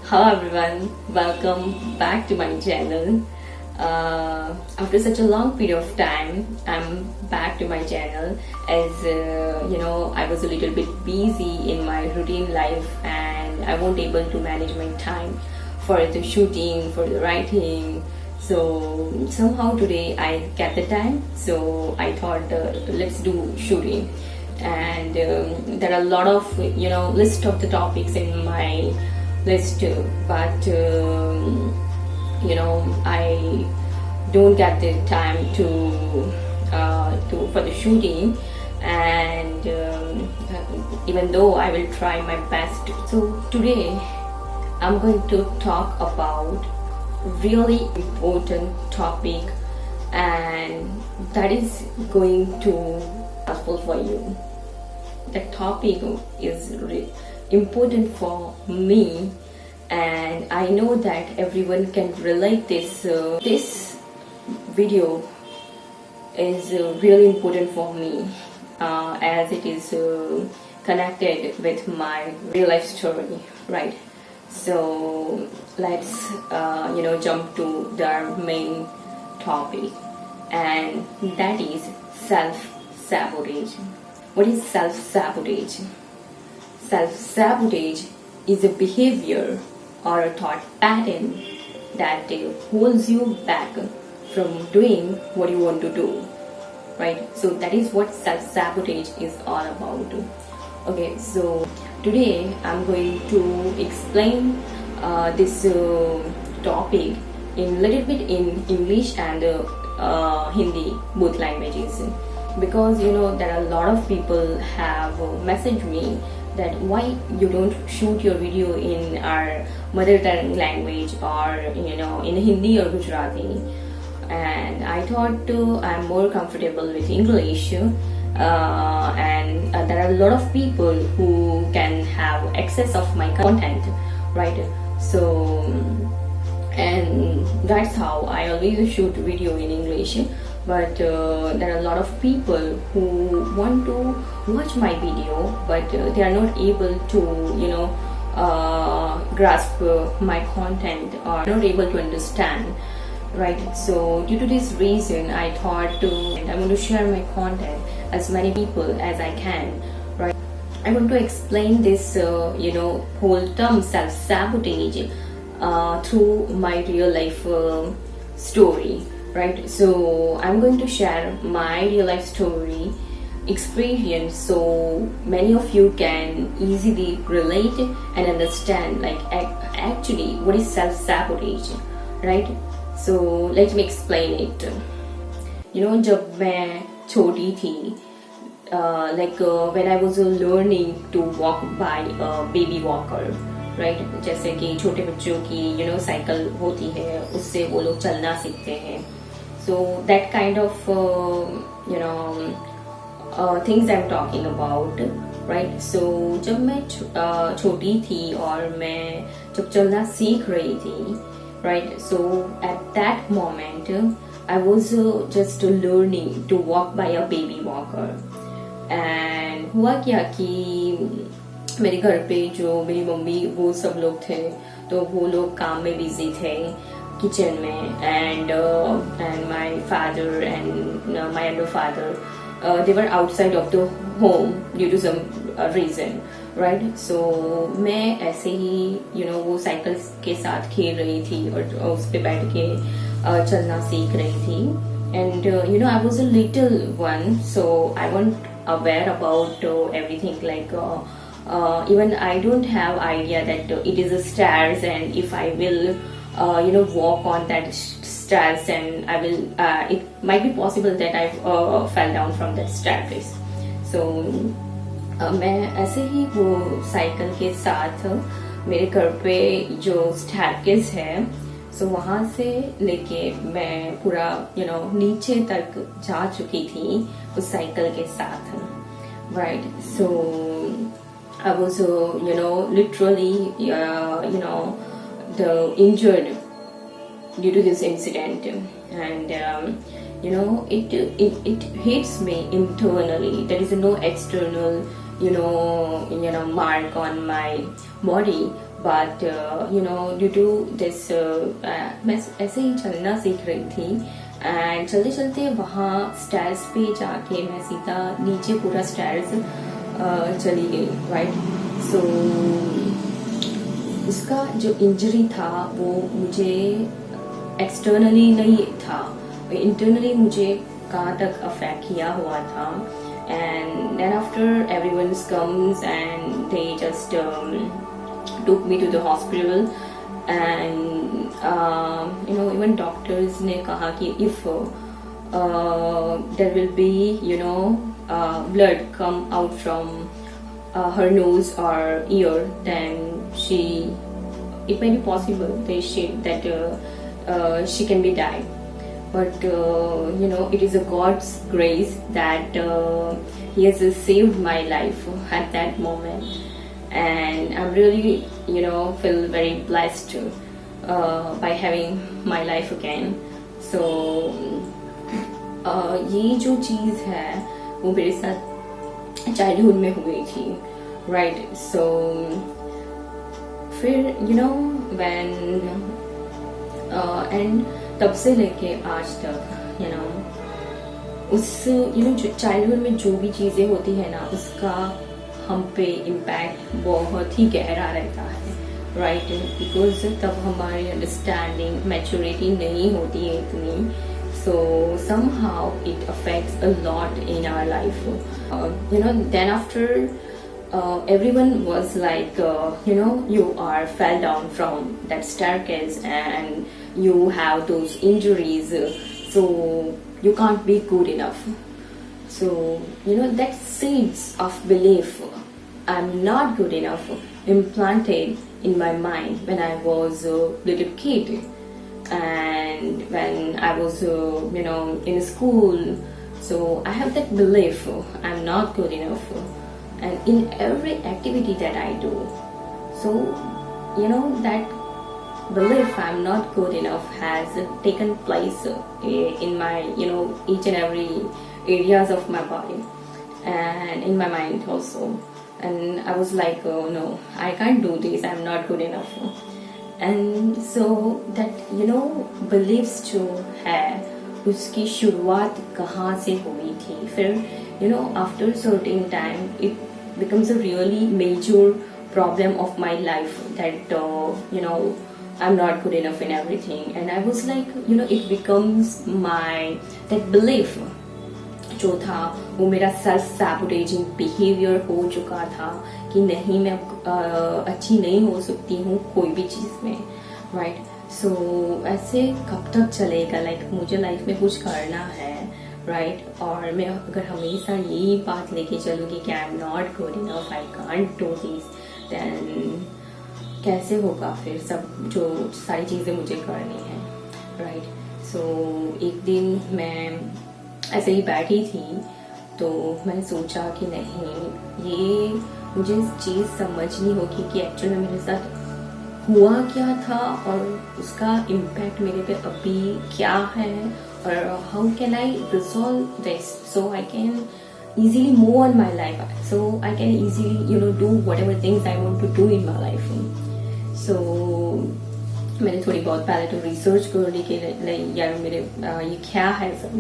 Hello everyone, welcome back to my channel. After such a long period of time, I'm back to my channel as I was a little bit busy in my routine life and I wasn't able to manage my time for the shooting, for the writing. So somehow today I get the time, so I thought let's do shooting. And there are a lot of list of the topics in my list, but I don't get the time to for the shooting, and even though I will try my best. So today I'm going to talk about really important topic, and that is going to helpful for you. The topic is important for me, and I know that everyone can relate this. This video is really important for me as it is connected with my real life story, right? So let's jump to the main topic, and that is self-sabotage. What is self-sabotage? Self-sabotage is a behavior or a thought pattern that holds you back from doing what you want to do, right? So that is what self-sabotage is all about. Okay, so today I'm going to explain this topic in little bit in English and Hindi, both languages, because there are a lot of people have messaged me that why you don't shoot your video in our mother tongue language or in Hindi or Gujarati, and I thought I'm more comfortable with English, and there are a lot of people who can have access of my content, right? So and that's how I always shoot video in English, but there are a lot of people who want to watch my video, but they are not able to grasp my content or not able to understand, right? So due to this reason I thought I'm going to share my content as many people as I can, right? I want to explain this whole term self-sabotage through my real life story, right? So I'm going to share my real life story experience so many of you can easily relate and understand like actually what is self-sabotage, right? So let me explain it. जब मैं छोटी थी, when I was learning to walk by a baby walker, right? जैसे कि छोटे बच्चों की cycle होती है, उससे वो लोग चलना सीखते हैं. So that kind of things I'm talking about, right? So जब मैं छोटी थी और मैं जब चलना सीख रही थी, right? So at that moment I was just learning to walk by a baby walker, and हुआ क्या कि मेरे घर पे जो मेरी मम्मी वो सब लोग थे, तो वो लोग काम में बिजी थे किचन में, and my father and my elder father they were outside of the home due to some reason, right? So मैं ऐसे ही वो साइकिल के साथ खेल रही थी और उस पे बैठ के चलना सीख रही थी, and I was a little one, so I wasn't aware about everything, like even I don't have idea that it is a stairs, and if I will walk on that stairs, and I will it might be possible that I fell down from that staircase. So मैं ऐसे ही वो cycle के साथ मेरे घर पे जो स्टैरकेस है, सो वहाँ से लेके मैं पूरा नीचे तक जा चुकी थी उस साइकिल के साथ, right? So I was literally the injured due to this incident, and it hits me internally. There is no external mark on my body, but due to this मैं ऐसे ही चलना सीख रही थी एंड चलते चलते वहाँ स्टेयर्स पे जाके मैं सीधा नीचे पूरा स्टेयर्स चली गई, राइट। सो उसका जो इंजरी था वो मुझे एक्सटर्नली नहीं था, इंटरनली मुझे कहाँ तक अफेक्ट किया हुआ था। And then after everyone comes and they just took me to the hospital and even doctors ने कहा कि if there will be blood come out from her nose or ear, then it may be possible that she can be died. But it is a God's grace that He has saved my life at that moment. And I'm really feel very blessed by having my life again. So ये जो चीज़ है वो मेरे साथ childhood में हुई थी, right. सो फिर when एंड तब से लेके आज तक उस चाइल्डहुड में जो भी चीज़ें होती है ना, उसका हम पे इम्पैक्ट बहुत ही गहरा रहता है, राइट। बिकॉज तब हमारी अंडरस्टैंडिंग मैच्योरिटी नहीं होती है इतनी, सो somehow it affects a lot in our life. Then after everyone was like you are fell down from that staircase and you have those injuries, so you can't be good enough. So that seeds of belief I'm not good enough implanted in my mind when I was a little kid, and when I was in school. So I have that belief I'm not good enough, and in every activity that I do. So that belief I'm not good enough has taken place in my each and every areas of my body and in my mind also. And I was like, oh no, I can't do this, I'm not good enough. And so that beliefs जो है उसकी शुरुआत कहाँ से हुई थी, फिर after certain time it becomes a really major problem of my life that I'm not good enough in everything. And I was like it becomes my that belief जो था वो मेरा self-sabotaging behavior हो चुका था कि नहीं, मैं अच्छी नहीं हो सकती हूँ कोई भी चीज़ में, राइट। सो ऐसे कब तक चलेगा, लाइक मुझे लाइफ में कुछ करना है, राइट। और मैं अगर हमेशा यही बात लेके चलूँगी कि I am not good enough, I can't do this, then कैसे होगा फिर सब जो सारी चीज़ें मुझे करनी है, राइट। सो एक दिन मैं ऐसे ही बैठी थी तो मैंने सोचा कि नहीं, ये मुझे चीज़ समझनी होगी कि एक्चुअल में मेरे साथ हुआ क्या था और उसका इम्पैक्ट मेरे पे अभी क्या है, और how can I resolve this so I can easily move on my life, so I can easily do whatever things I want to do in my life. So मैंने थोड़ी बहुत पहले तो रिसर्च कर ली कि यार मेरे ये क्या है सब,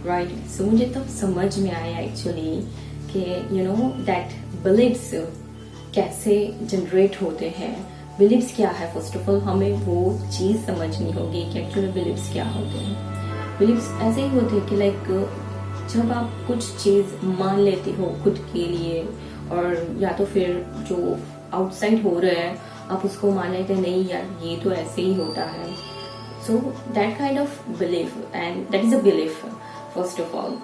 राइट। सो मुझे तब समझ में आया एक्चुअली कि दैट बिलीव्स कैसे जनरेट होते हैं, बिलीव्स क्या है। फर्स्ट ऑफ ऑल हमें वो चीज़ समझनी होगी कि एक्चुअली बिलीव्स क्या होते हैं। बिलीव्स ऐसे ही होते हैं कि लाइक जब आप कुछ चीज़ मान लेते हो खुद के लिए, और या तो फिर जो आउटसाइड हो रहा है आप उसको मान लेते हैं, नहीं यार ये तो ऐसे ही होता है। So that kind of belief, and that is a belief first of all,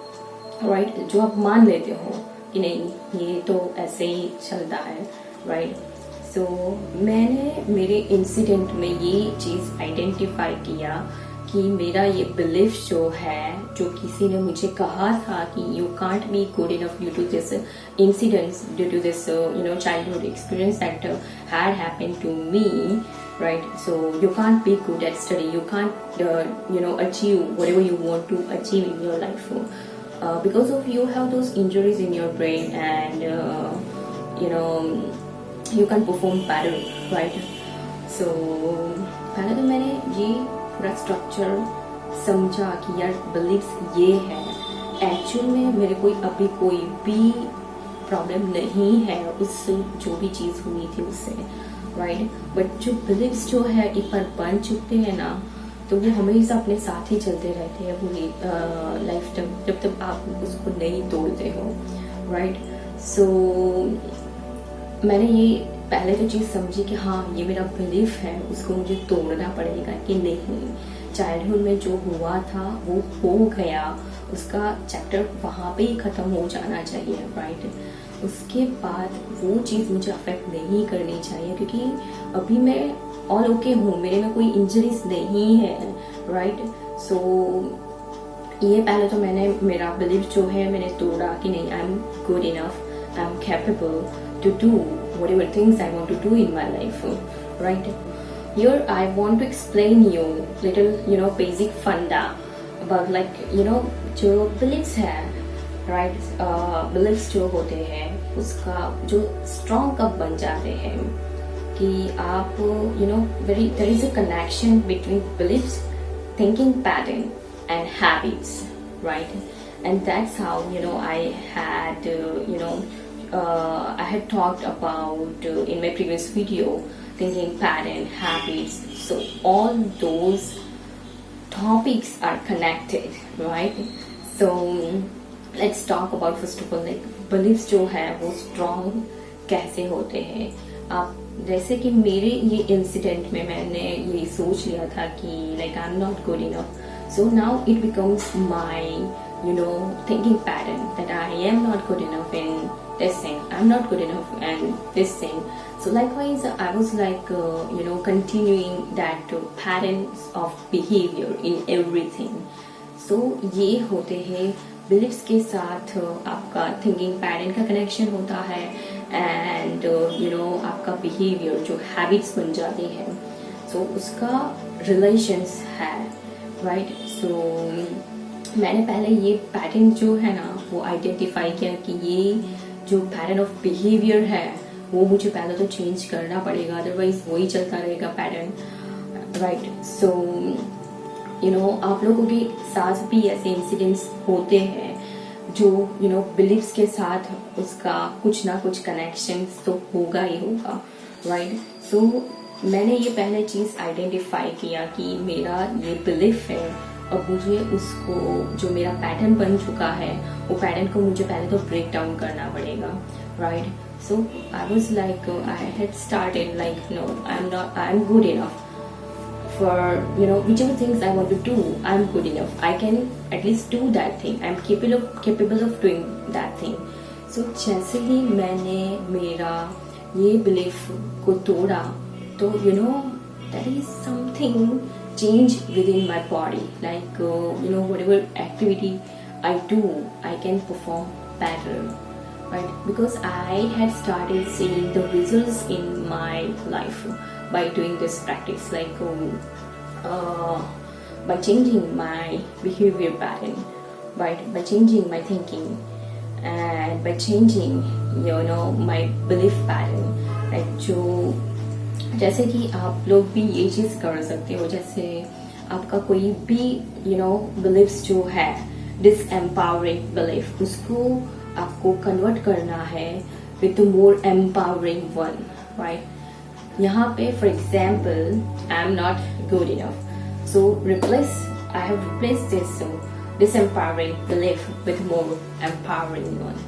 right, जो आप मान लेते हो कि नहीं ये तो ऐसे ही चलता है, राइट। सो मैंने मेरे इंसिडेंट में ये चीज़ आइडेंटिफाई किया कि मेरा ये बिलीफ जो है, जो किसी ने मुझे कहा था कि you can't be good enough due to this incidents, due to this childhood experience that had happened to me, right? So you can't be good at study, you can't achieve whatever you want to achieve in your life because of you have those injuries in your brain, and you can perform better right. So पहले तो मैंने ये पूरा structure समझा कि यार beliefs ये है। एक्चुअल में मेरे अभी कोई भी प्रॉब्लम नहीं है उस जो भी चीज़ हुई थी उससे, राइट। बट जो बिलीव्स जो है एक बार बन चुके हैं ना, तो वो हमेशा अपने साथ ही चलते रहते हैं पूरी लाइफ टाइम, जब तक आप उसको नहीं तोड़ते हो, राइट। सो मैंने ये पहले तो चीज़ समझी कि हाँ ये मेरा बिलीफ है, उसको मुझे तोड़ना पड़ेगा कि नहीं। चाइल्डहुड में जो हुआ था वो हो गया, उसका चैप्टर वहाँ पे ही ख़त्म हो जाना चाहिए, राइट। उसके बाद वो चीज़ मुझे अफेक्ट नहीं करनी चाहिए, क्योंकि अभी मैं ऑल ओके हूँ, मेरे में कोई इंजरीज नहीं है, राइट। सो ये पहले तो मैंने मेरा बिलीफ जो है मैंने तोड़ा कि नहीं, I am good enough, I am capable to do whatever things I want to do in my life, right? Here I want to explain you little basic funda about जो beliefs है, right? Beliefs जो होते हैं उसका जो strong कब बन जाते हैं कि आप there is a connection between beliefs, thinking pattern and habits, right? And that's how I had I had talked about in my previous video, thinking pattern, habits. So all those topics are connected, right? So let's talk about first of all beliefs जो है वो strong कैसे होते हैं। आप जैसे कि मेरे ये इंसिडेंट में मैंने ये सोच लिया था कि I'm not good enough, so now it becomes my thinking pattern that I am not good enough in this thing, I'm not good enough and this thing. So likewise I was continuing that patterns of behavior in everything. So ये होते हैं beliefs के साथ आपका thinking pattern का connection होता है, and आपका behavior जो habits बन जाती हैं, so उसका relations है, right? So मैंने पहले ये पैटर्न जो है ना वो आइडेंटिफाई किया कि ये जो पैटर्न ऑफ बिहेवियर है वो मुझे पहले तो चेंज करना पड़ेगा, अदरवाइज वही चलता रहेगा पैटर्न, राइट। सो आप लोगों के साथ भी ऐसे इंसिडेंट्स होते हैं जो बिलीव्स के साथ उसका कुछ ना कुछ कनेक्शन तो होगा ही होगा, राइट। सो मैंने ये पहले चीज़ आइडेंटिफाई किया कि मेरा ये बिलीफ है, अब मुझे उसको जो मेरा पैटर्न बन चुका है वो पैटर्न को मुझे पहले तो ब्रेक डाउन करना पड़ेगा, right. So I was I had started no I am good enough for whichever things I want to do, I am good enough, I can at least do that thing, I am capable of doing that thing. So जैसे ही मैंने मेरा ये belief को तोड़ा तो that is something change within my body, whatever activity I do I can perform better, right? Because I had started seeing the results in my life by doing this practice, by changing my behavior pattern, right? By changing my thinking and by changing my belief pattern, right? जो जैसे कि आप लोग भी ये चीज कर सकते हो, जैसे आपका कोई भी बिलीफ्स जो है डिसएम्पावरिंग बिलीफ, उसको आपको कन्वर्ट करना है with more empowering one, right. यहाँ पे for example I am not good enough, so I have replace this disempowering belief with more empowering one.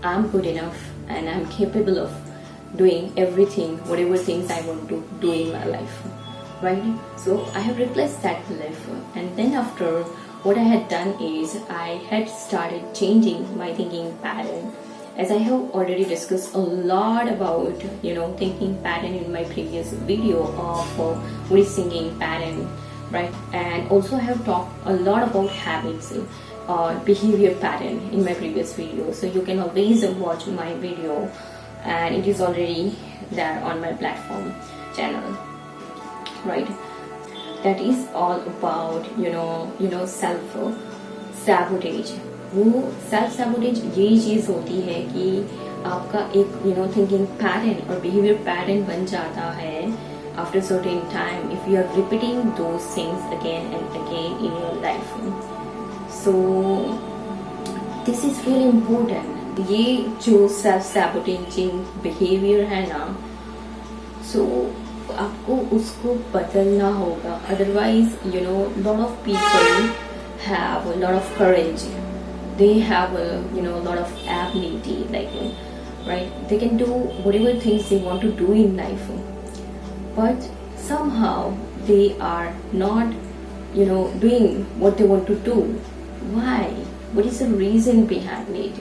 I'm good enough and I'm capable of doing everything, whatever things I want to do in my life, right? So I have replaced that belief, and then after what I had done is I had started changing my thinking pattern, as I have already discussed a lot about thinking pattern in my previous video of re-thinking pattern, right? And also I have talked a lot about habits or behavior pattern in my previous video, so you can always watch my video, and it is already there on my platform channel, right? That is all about self sabotage. वो self sabotage यही चीज होती है कि आपका एक thinking pattern और behaviour pattern बन जाता है after certain time if you are repeating those things again and again in your life. So this is really important. ये जो self-sabotaging behavior है ना, so आपको उसको बदलना होगा. Otherwise lot of people have a lot of courage, they have a lot of ability, like right, they can do whatever things they want to do in life, but somehow they are not doing what they want to do. Why? What is the reason behind it?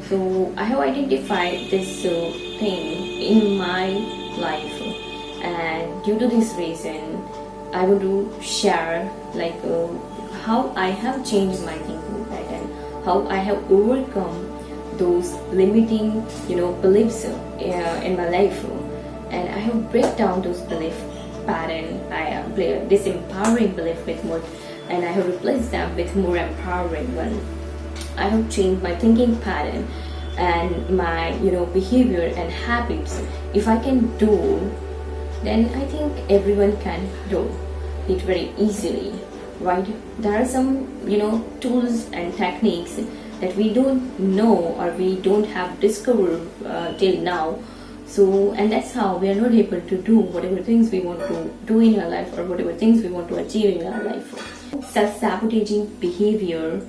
So I have identified this thing in my life, and due to this reason I want to share like how I have changed my thinking pattern, how I have overcome those limiting beliefs in my life, and I have break down those belief pattern. I have disempowering belief with more, and I have replaced them with more empowering one. I have changed my thinking pattern and my behavior and habits. If I can do, then I think everyone can do it very easily, right? There are some tools and techniques that we don't know or we don't have discovered till now. So, and that's how we are not able to do whatever things we want to do in our life or whatever things we want to achieve in our life. Self-sabotaging behavior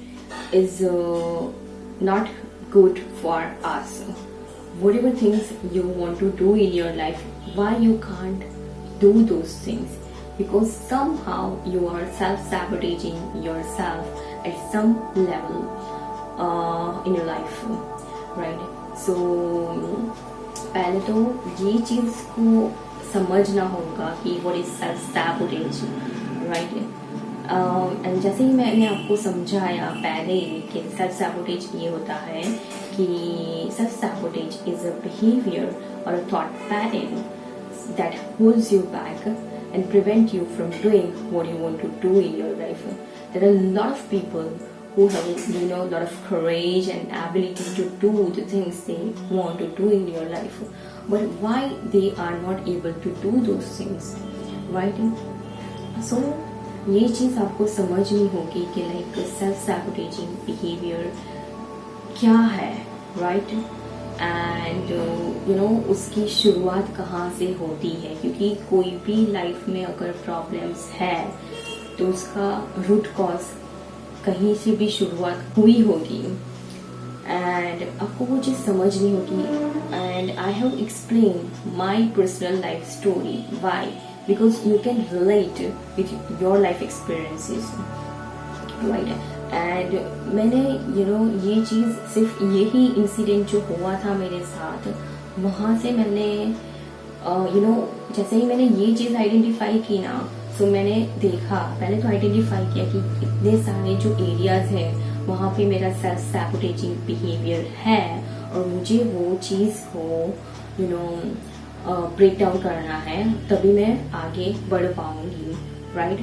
is not good for us. Whatever things you want to do in your life, why you can't do those things? Because somehow you are self-sabotaging yourself at some level in your life, right? So पहले तो ये चीज को समझना होगा कि what is self-sabotage, right? And जैसे ही मैंने आपको समझाया पहले कि self-sabotage ये होता है कि self-sabotage is a behavior or a thought pattern that holds you back and prevent you from doing what you want to do in your life. There are a lot of people who have a lot of courage and ability to do the things they want to do in your life, but why they are not able to do those things, right? So ये चीज आपको समझनी होगी कि like self-sabotaging behavior क्या है, right? And उसकी शुरुआत कहाँ से होती है, क्योंकि कोई भी लाइफ में अगर प्रॉब्लम्स है तो उसका रूट कॉज कहीं से भी शुरुआत हुई होगी, एंड आपको वो चीज समझनी होगी. And I have explain my personal life story. Why? Because you can relate with your life experiences, right? And मैंने ये चीज सिर्फ यही इंसिडेंट जो हुआ था मेरे साथ, वहां से मैंने जैसे ही मैंने ये चीज आइडेंटिफाई की ना, तो मैंने देखा, पहले तो आइडेंटिफाई किया कि इतने सारे जो एरियाज हैं वहाँ पे मेरा सेल्फ सैबोटेजिंग बिहेवियर है और मुझे वो चीज़ को ब्रेक डाउन करना है, तभी मैं आगे बढ़ पाऊंगी, राइट?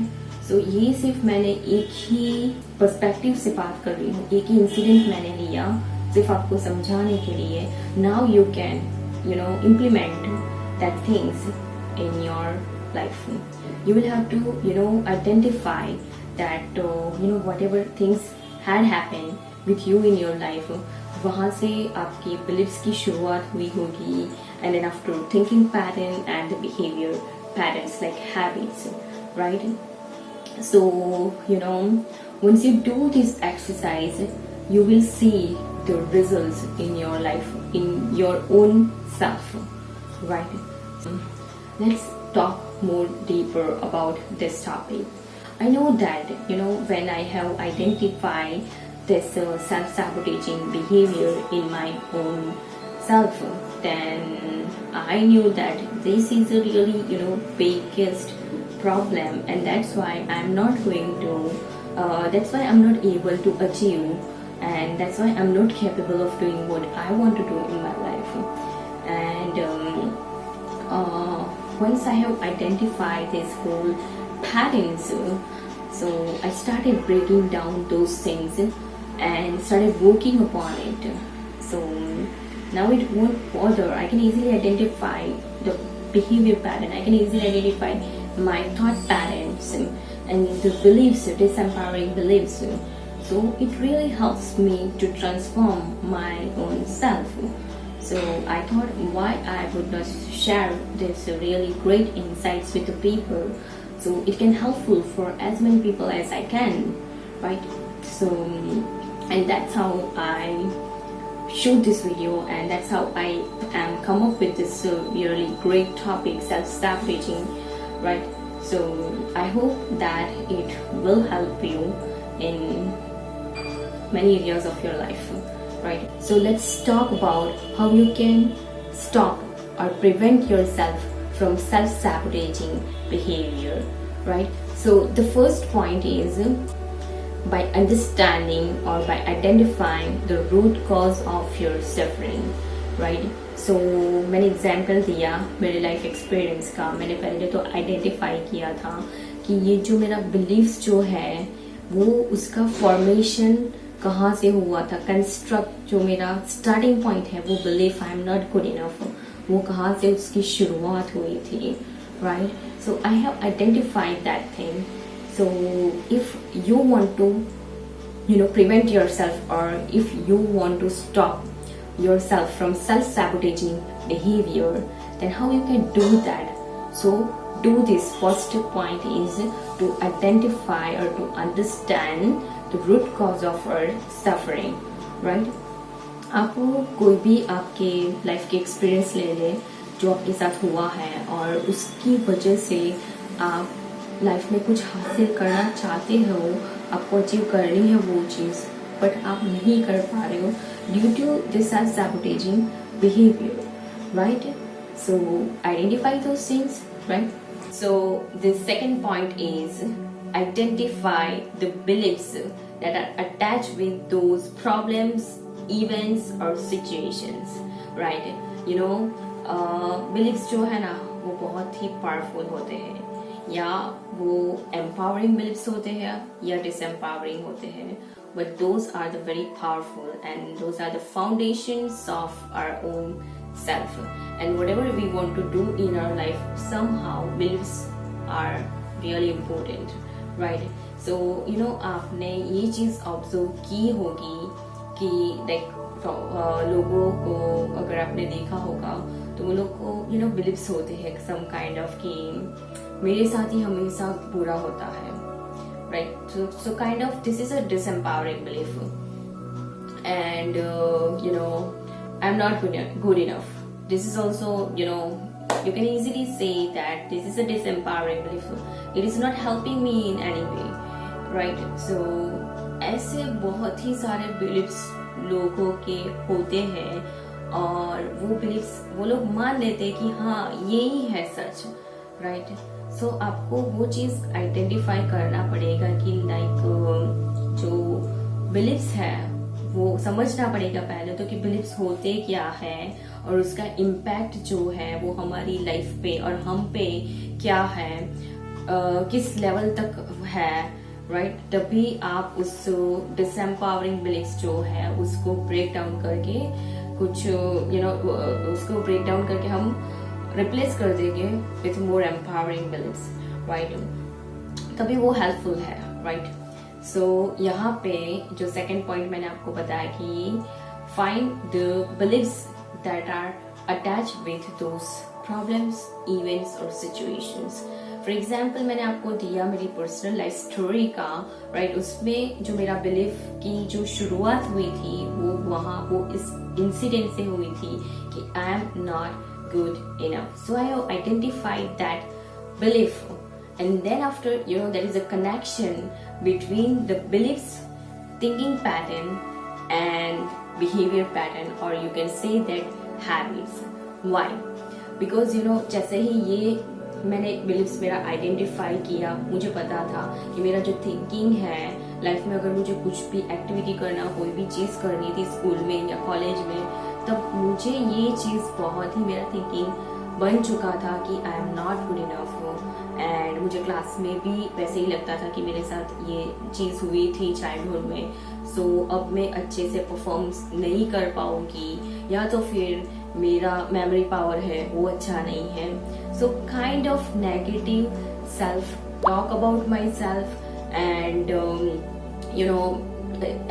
सो ये सिर्फ मैंने एक ही पर्सपेक्टिव से बात कर रही हूँ, एक ही इंसिडेंट मैंने लिया सिर्फ आपको समझाने के लिए. Now you can implement that things in your life. You will have to identify that whatever things had happened with you in your life, वहाँ से आपकी beliefs की शुरुआत हुई होगी, and then after thinking pattern and the behavior patterns like habits, right? So once you do this exercise, you will see the results in your life, in your own self, right? Let's talk more deeper about this topic. I know that when I have identified this self-sabotaging behavior in my own self, then I knew that this is a really biggest problem, and that's why I'm not going to that's why I'm not able to achieve, and that's why I'm not capable of doing what I want to do in my life. And once I have identified this whole patterns, so I started breaking down those things and started working upon it. So Now it won't bother. I can easily identify the behavior pattern. I can easily identify my thought patterns and the beliefs, disempowering beliefs. So it really helps me to transform my own self. So I thought why I would not share this really great insights with the people, so it can helpful for as many people as I can, right? So, and that's how I shoot this video, and that's how I am come up with this really great topic, self-sabotaging, right? So I hope that it will help you in many areas of your life, right? So let's talk about how you can stop or prevent yourself from self-sabotaging behavior, right? So the first point is by understanding or by identifying the root cause of your suffering, right? So मैंने example दिया मेरे life experience का. मैंने पहले तो identify किया था कि ये जो मेरा बिलीव्स जो है वो उसका फॉर्मेशन कहाँ से हुआ था, कंस्ट्रक्ट जो मेरा स्टार्टिंग पॉइंट है वो belief I am not good enough, वो कहाँ से उसकी शुरुआत हुई थी, right? So I have identified that thing. So if you want to, prevent yourself, or if you want to stop yourself from self-sabotaging behavior, then how you can do that? So do this. First point is to identify or to understand the root cause of our suffering, right? आप कोई भी आपके life के experience ले ले जो आपके साथ हुआ है और उसकी वजह से आप लाइफ में कुछ हासिल करना चाहते हो, आपको अचीव करनी है वो चीज़, बट आप नहीं कर पा रहे हो due to this self-sabotaging behavior, right? So identify those things, right? So the second point is identify the beliefs that are attached with those problems, events or situations, right? beliefs जो है ना वो बहुत ही पावरफुल होते हैं, या वो empowering beliefs होते हैं या disempowering होते हैं, but those are the very powerful and those are the foundations of our own self, and whatever we want to do in our life, somehow beliefs are really important, right? So आपने ये चीज़ observe की होगी कि लोगों को अगर आपने देखा होगा तो वो लोग को बिलीव्स होते हैं सम काइंड ऑफ कि मेरे साथ ही हमेशा बुरा होता है, right? So kind of this is a disempowering belief, and I'm not good enough. This is also you can easily say that this is a disempowering belief. It is not helping me in any way, right? So ऐसे बहुत ही सारे beliefs लोगों के होते हैं और वो beliefs वो लोग मान लेते हैं कि हाँ यही है सच, राइट? सो आपको वो चीज आइडेंटिफाई करना पड़ेगा कि लाइक जो बिलीव्स है वो समझना पड़ेगा पहले तो कि बिलीव्स होते क्या है और उसका इम्पैक्ट जो है वो हमारी लाइफ पे और हम पे क्या है, किस लेवल तक है, राइट? तभी आप उस डिसएम्पावरिंग बिलीव्स जो है उसको ब्रेक डाउन करके कुछ उसको ब्रेक डाउन करके हम रिप्लेस कर देंगे with more empowering beliefs, right? तभी वो हेल्पफुल है, राइट? सो यहाँ पे जो सेकंड पॉइंट मैंने आपको बताया कि find the beliefs that are attached with those problems, events और सिचुएशंस. फॉर एग्जाम्पल मैंने आपको दिया मेरी पर्सनल लाइफ स्टोरी का, राइट? उसमें जो मेरा बिलीफ की जो शुरुआत हुई थी वो इस इंसिडेंट से हुई थी कि I am not good enough. So I have identified that belief, and then after there is a connection between the beliefs, thinking pattern and behavior pattern, or you can say that habits. Why? Because जैसे ही ये मैंने beliefs मेरा identify किया, मुझे पता था कि मेरा जो थिंकिंग है लाइफ में, अगर मुझे कुछ भी एक्टिविटी करना, कोई भी चीज़ करनी थी स्कूल में या कॉलेज में, तब मुझे ये चीज़ बहुत ही मेरा थिंकिंग बन चुका था कि I am not good enough, and मुझे क्लास में भी वैसे ही लगता था कि मेरे साथ ये चीज़ हुई थी चाइल्डहुड में, सो अब मैं अच्छे से परफॉर्म नहीं कर पाऊंगी, या तो फिर मेरा मेमोरी पावर है वो अच्छा नहीं है. So kind of negative self talk about my self, and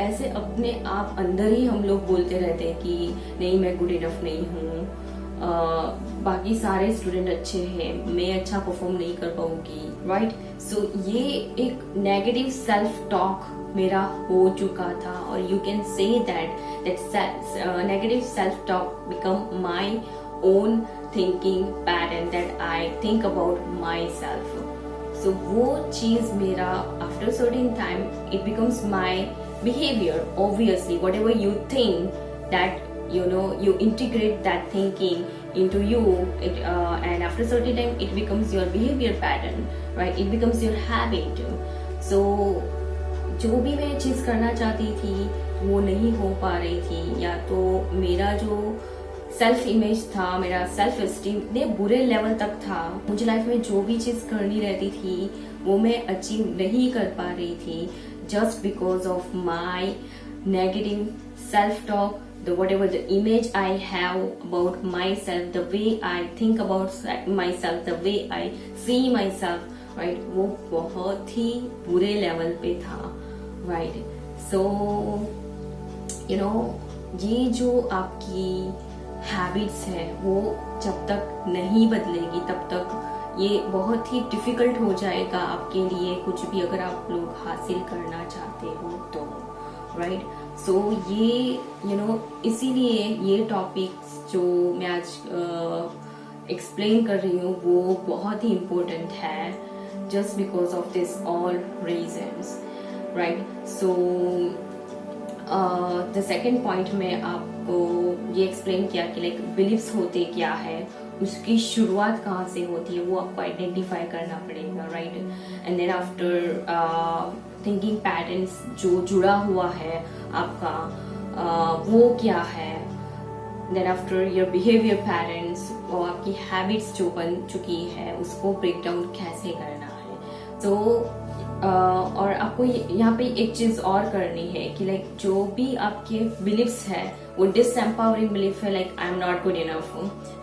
ऐसे अपने आप अंदर ही हम लोग बोलते रहते हैं कि नहीं, मैं गुड इनफ नहीं हूँ, बाकी सारे स्टूडेंट अच्छे हैं, मैं अच्छा परफॉर्म नहीं कर पाऊंगी, राइट. सो ये एक नेगेटिव सेल्फ टॉक मेरा हो चुका था, और you can say that negative self talk become my own thinking pattern that I think about myself. So वो चीज मेरा after certain time it becomes my behavior. Obviously, whatever you think, that you integrate that thinking into you, and after certain time it becomes your behavior pattern, right? It becomes your habit. So जो भी मैं चीज करना चाहती थी वो नहीं हो पा रही थी, या तो मेरा जो सेल्फ इमेज था, मेरा सेल्फ एस्टीम इतने बुरे लेवल तक था, मुझे लाइफ में जो भी चीज करनी रहती थी वो मैं अचीव नहीं कर पा रही थी, just because of my negative self-talk, whatever the image I have about myself, the way I think about myself, the way I see myself, right? वो बहुत ही बुरे लेवल पे था, right? So ये जो आपकी हैबिट्स है वो जब तक नहीं बदलेगी तब तक ये बहुत ही डिफिकल्ट हो जाएगा आपके लिए, कुछ भी अगर आप लोग हासिल करना चाहते हो तो, राइट. सो ये इसीलिए ये टॉपिक्स जो मैं आज एक्सप्लेन कर रही हूँ वो बहुत ही इम्पोर्टेंट है, just because of this all reasons, right. So the second point में आपको ये एक्सप्लेन किया कि लाइक बिलीव्स होते क्या है, उसकी शुरुआत कहाँ से होती है वो आपको आइडेंटिफाई करना पड़ेगा, right. And then after thinking patterns जो जुड़ा हुआ है आपका, वो क्या है. Then after your behaviour patterns, वो आपकी हैबिट्स जो बन चुकी है उसको ब्रेक डाउन कैसे करना है. तो और आपको यहाँ पे एक चीज और करनी है कि लाइक जो भी आपके बिलीव्स है वो डिसएम्पावरिंग बिलीफ है, like I am not good enough,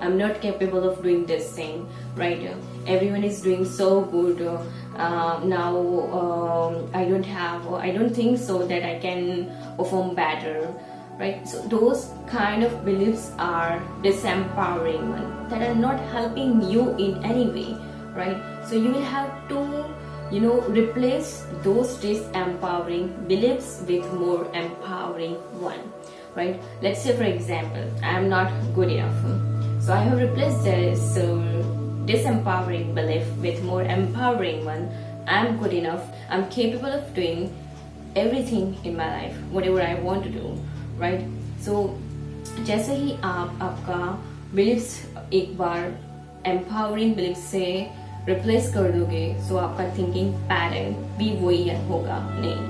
I am not capable of doing this thing, right. Everyone is doing so good, now I don't think so that I can perform better, right? So those kind of beliefs are disempowering one, that are not helping you in any way, right? So you will have to replace those disempowering beliefs with more empowering one, right? Let's say for example, I am not good enough, so I have replaced this disempowering belief with more empowering one. I am good enough, I am capable of doing everything in my life, whatever I want to do, right? So जैसे ही आपका beliefs एक बार empowering beliefs से replace कर दोगे, सो आपका thinking pattern भी वही होगा, नहीं,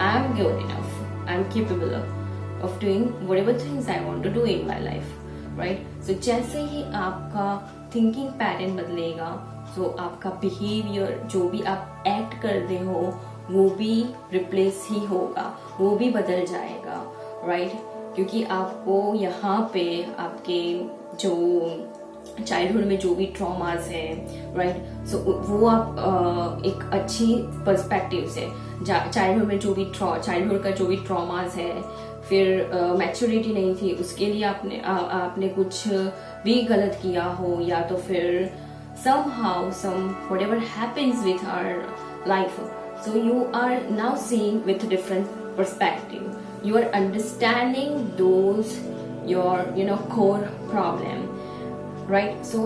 I am good enough, I am capable of doing whatever things I want to do in my life, right. So जैसे ही आपका थिंकिंग पैटर्न बदलेगा, सो आपका बिहेवियर जो भी आप एक्ट कर रहे हो वो भी रिप्लेस ही होगा, वो भी बदल जाएगा, राइट. क्योंकि आपको यहाँ पे आपके जो चाइल्डहुड में जो भी ट्रॉमास है, राइट, सो वो आप एक अच्छी पर्सपेक्टिव से, चाइल्डहुड में जो भी चाइल्डहुड का जो भी ट्रॉमास है, फिर मैच्योरिटी नहीं थी, उसके लिए आपने कुछ भी गलत किया हो, या तो फिर somehow whatever happens with our life, so you are now seeing with a different perspective, you are understanding those your core problem, right. So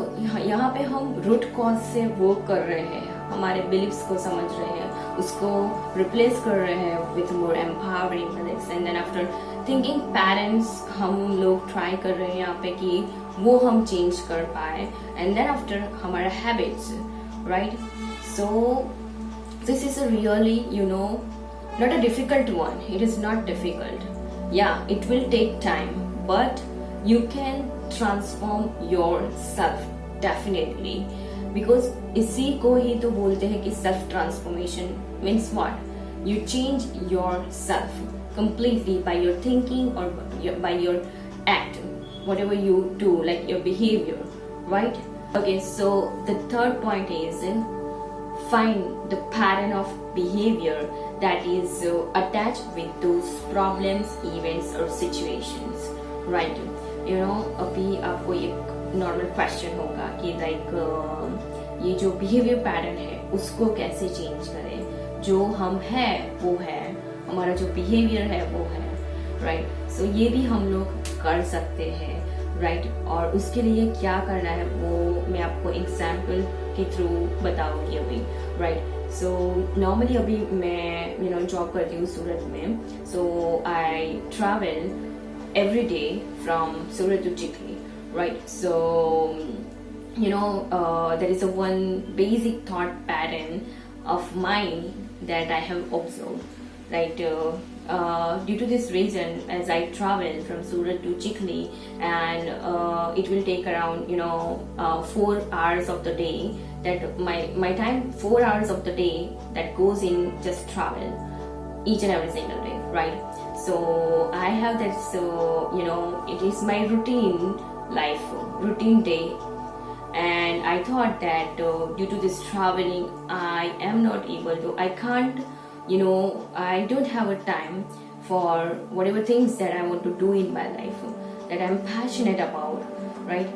यहाँ पे हम रूट कॉज से वर्क कर रहे हैं, हमारे बिलीव्स को समझ रहे हैं, उसको रिप्लेस कर रहे हैं with more empowering beliefs. And then after thinking patterns हम लोग ट्राई कर रहे हैं यहाँ पे कि वो हम चेंज कर पाए. एंड देन आफ्टर हमारा habits, right. So this is a really not a difficult one. It is not difficult. Yeah, it will take time, but you can transform yourself definitely, because इसी को ही तो बोलते हैं कि self transformation means what, you change yourself completely by your thinking or by your act, whatever you do, like your behavior, right? Okay, so the third point is find the pattern of behavior that is attached with those problems, events or situations, right? You know, अभी आपको एक normal question होगा कि like ये जो behaviour pattern है उसको कैसे चेंज करें, जो हम है वो है, हमारा जो बिहेवियर है वो है, राइट? सो ये भी हम लोग कर सकते हैं, राइट? और उसके लिए क्या करना है वो मैं आपको एग्जाम्पल के थ्रू बताऊंगी अभी, राइट? सो नॉर्मली अभी मैं जॉब करती हूँ सूरत में, so I travel every day from Surat to Chikli, right? So there is a one basic thought pattern of mine that I have observed, right? Due to this reason, as I travel from Surat to Chikli, and it will take around 4 hours of the day, that my time 4 hours of the day that goes in just travel each and every single day, right? So I have that, so it is my routine life, routine day, and I thought that due to this traveling I am not able to, I can't, I don't have a time for whatever things that I want to do in my life that I'm passionate about, right?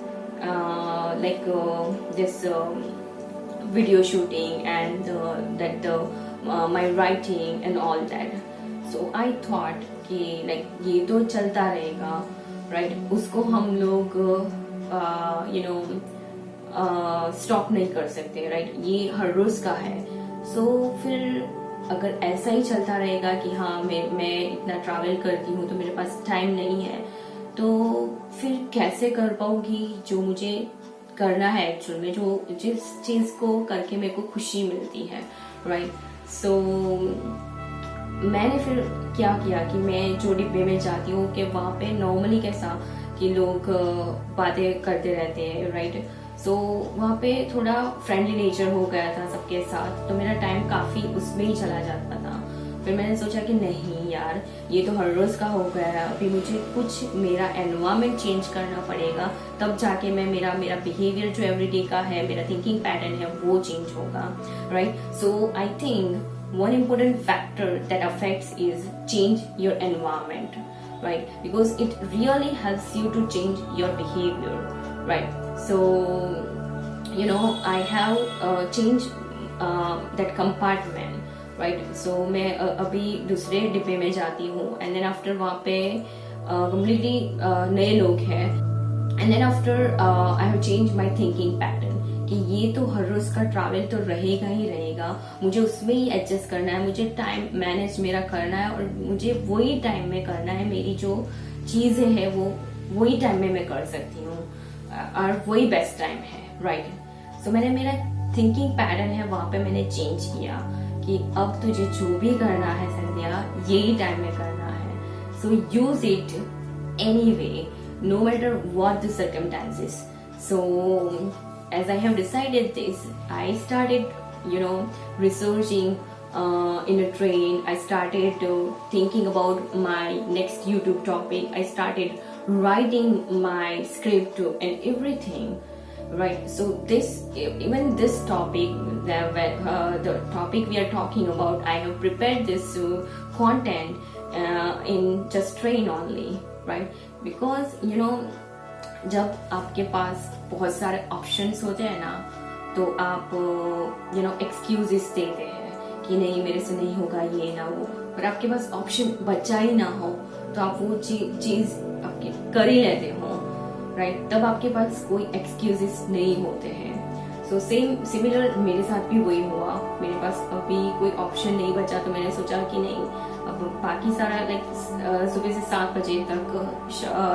Like this video shooting and my writing and all that. So I thought कि like ये तो चलता रहेगा, right? उसको हम लोग stop नहीं कर सकते, राइट? ये हर रोज का है. सो फिर अगर ऐसा ही चलता रहेगा कि हाँ मैं इतना ट्रैवल करती हूँ तो मेरे पास टाइम नहीं है, तो फिर कैसे कर पाऊंगी जो मुझे करना है एक्चुअल में, जो जिस चीज को करके मेरे को खुशी मिलती है, राइट? सो मैंने फिर क्या किया कि मैं जो डिब्बे में जाती हूँ कि वहाँ पे नॉर्मली कैसा कि लोग बातें करते रहते हैं, राइट? सो वहाँ पे थोड़ा फ्रेंडली नेचर हो गया था सबके साथ, तो मेरा टाइम काफी उसमें ही चला जाता था. फिर मैंने सोचा कि नहीं यार, ये तो हर रोज का हो गया है, अभी मुझे कुछ मेरा एनवायरमेंट चेंज करना पड़ेगा, तब जाके मैं मेरा बिहेवियर जो एवरीडे का है, मेरा थिंकिंग पैटर्न है वो चेंज होगा, right? So I think one important factor that affects is change your environment, right? Because it really helps you to change your behavior, right? So I have changed that compartment, right? So मैं अभी दूसरे डिब्बे में जाती हूँ, and then after वहाँ पे completely नए लोग हैं, and then after I have changed my thinking pattern कि ये तो हर रोज का ट्रैवल तो रहेगा ही रहेगा, मुझे उसमें ही एडजस्ट करना है, मुझे टाइम मैनेज मेरा करना है और मुझे वही टाइम में करना है, मेरी जो चीजें हैं वो वही टाइम में मैं कर सकती हूँ और वही बेस्ट टाइम है, राइट? सो मैंने मेरा थिंकिंग पैटर्न है वहां पे मैंने चेंज किया कि अब तुझे जो भी करना है संध्या यही टाइम में करना है, so use it anyway no matter what the circumstances. So as I have decided this, I started, researching in a train. I started thinking about my next YouTube topic. I started writing my script and everything, right? So even this topic, the topic we are talking about, I have prepared this content in just train only, right? Because जब आपके पास बहुत सारे options होते हैं ना, तो आप excuses देते हैं कि नहीं मेरे से नहीं होगा ये ना वो, पर आपके पास ऑप्शन बचा ही ना हो तो आप वो चीज आपके कर ही लेते हो, राइट? तब आपके पास कोई एक्सक्यूजेस नहीं होते हैं. सो सिमिलर मेरे साथ भी वही हुआ, मेरे पास अभी कोई ऑप्शन नहीं बचा, तो मैंने सोचा कि नहीं अब बाकी सारा सुबह से 7 बजे तक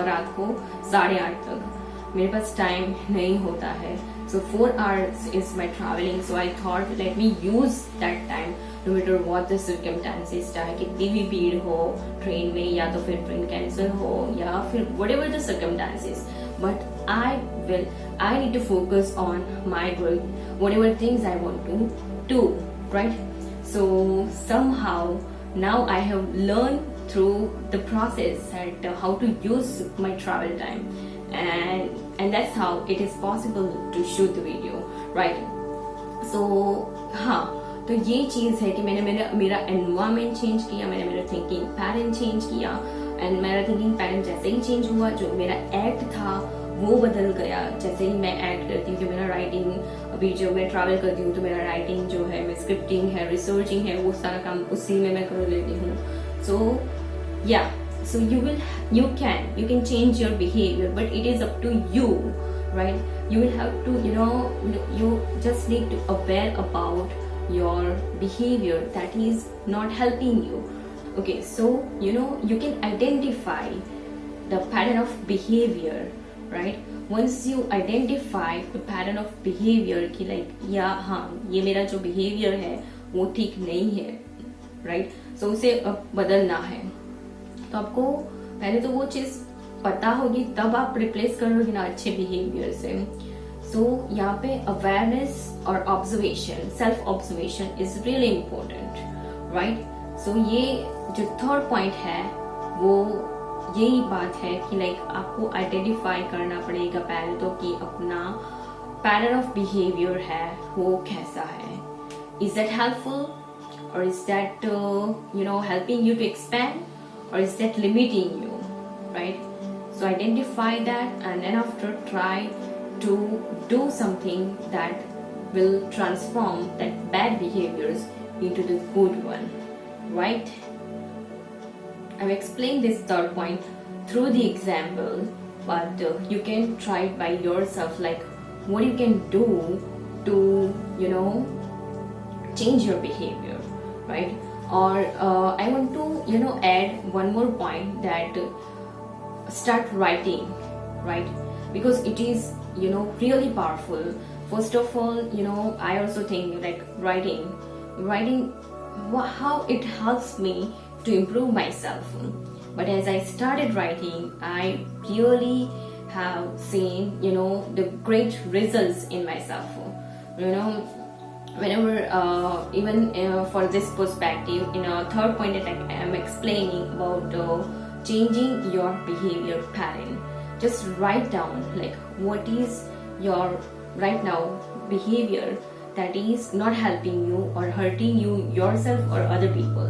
रात को 8:30 तक मेरे पास टाइम नहीं होता है. सो 4 hours is my traveling, so I thought let me use that time no matter what the circumstances, चाहे कितनी भी भीड़ हो ट्रेन में, या तो फिर ट्रेन कैंसिल हो, या फिर whatever the circumstances, but I need to focus on my growth, whatever things I want to do, right? So somehow now I have learned through the process that how to use my travel time, and that's how it is possible to shoot the video, right? So हाँ, तो ये चीज़ है कि मैंने मेरा environment change किया, मैंने मेरा थिंकिंग पैटर्न चेंज किया, एंड मेरा थिंकिंग पैटर्न जैसे ही चेंज हुआ, जो मेरा एक्ट था वो बदल गया। जैसे ही मैं एक्ट करती हूँ, जो मेरा राइटिंग, अभी जो मैं ट्रैवल करती हूँ तो मेरा राइटिंग जो है, मैं स्क्रिप्टिंग है, रिसर्चिंग है, वो सारा काम उसी में मैं कर लेती हूँ। सो या, so you can change your behavior, but it is up to you, right? You will have to, you just need to aware about your behavior that is not helping you. Okay, so you can identify the pattern of behavior, right? Once you identify the pattern of behavior कि like या हाँ, ये मेरा जो behavior है वो ठीक नहीं है, right? So उसे अब बदलना है, तो आपको पहले तो वो चीज पता होगी, तब आप रिप्लेस करोगे ना अच्छे बिहेवियर से। सो यहाँ पे अवेयरनेस और observation, self observation is really important, right? So ये जो थर्ड पॉइंट है वो यही बात है कि लाइक आपको आइडेंटिफाई करना पड़ेगा पहले तो कि अपना पैटर्न ऑफ बिहेवियर है वो कैसा है। इज दैट हेल्पफुल, और is that helping you to expand, or is that limiting you, right? So identify that, and then after try to do something that will transform that bad behaviors into the good one, right? I've explained this third point through the example, but you can try it by yourself, like what you can do to change your behavior, right? Or I want to add one more point, that start writing, right? Because it is really powerful. First of all, I also think like writing how it helps me to improve myself. But as I started writing, I really have seen the great results in myself. Whenever even for this perspective, in a third point that I am explaining about changing your behavior pattern, just write down like what is your right now behavior that is not helping you or hurting you yourself or other people.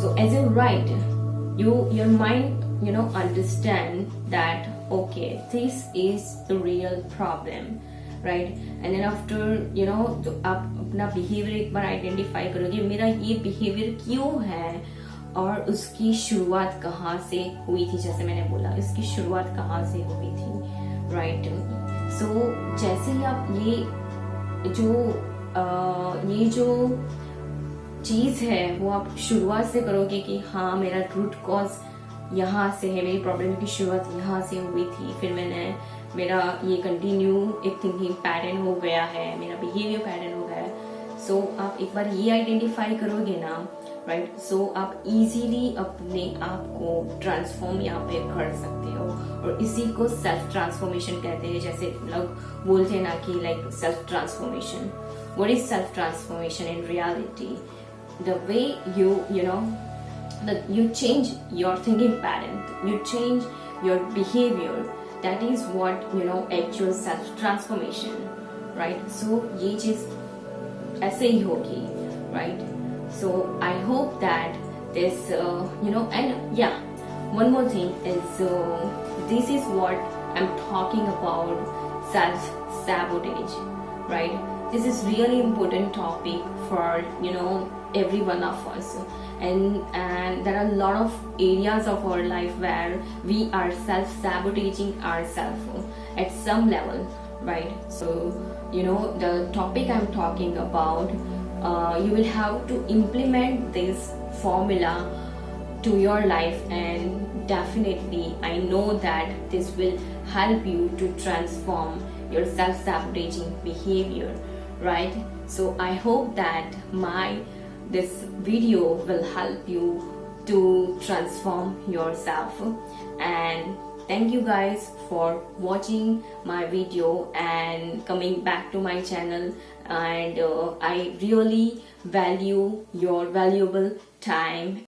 So as you write, your mind understand that okay, this is the real problem, right? And then after तो आप अपना behaviour एक बार identify करोगे, मेरा ये behaviour क्यों है और उसकी शुरुआत कहाँ से हुई थी। जैसे मैंने बोला, इसकी शुरुआत कहाँ से हुई थी, राइट? सो जैसे ही आप ये जो चीज है वो आप शुरुआत से करोगे कि हाँ, मेरा रूट कॉज यहाँ से है, मेरी प्रॉब्लम की शुरुआत यहाँ से हुई थी, फिर मेरा ये कंटिन्यू एक थिंकिंग पैटर्न हो गया है, मेरा बिहेवियर पैटर्न हो गया है। सो आप एक बार ये आइडेंटिफाई करोगे ना, राइट? सो आप इजीली अपने आप को ट्रांसफॉर्म यहाँ पे कर सकते हो, और इसी को सेल्फ ट्रांसफॉर्मेशन कहते हैं। जैसे लोग बोलते हैं ना कि like self transformation, what is self transformation in reality? The way you change your thinking pattern, you change your behavior, that is what actual self transformation, right? So ये चीज ऐसे ही होगी, right? So I hope that this and yeah, one more thing is this is what I'm talking about, self-sabotage, right? This is really important topic for every one of us, and there are a lot of areas of our life where we are self-sabotaging ourselves at some level, right? So the topic I'm talking about, you will have to implement this formula to your life, and definitely I know that this will help you to transform your self-sabotaging behavior, right? So I hope that this video will help you to transform yourself, and thank you guys for watching my video and coming back to my channel, and I really value your valuable time.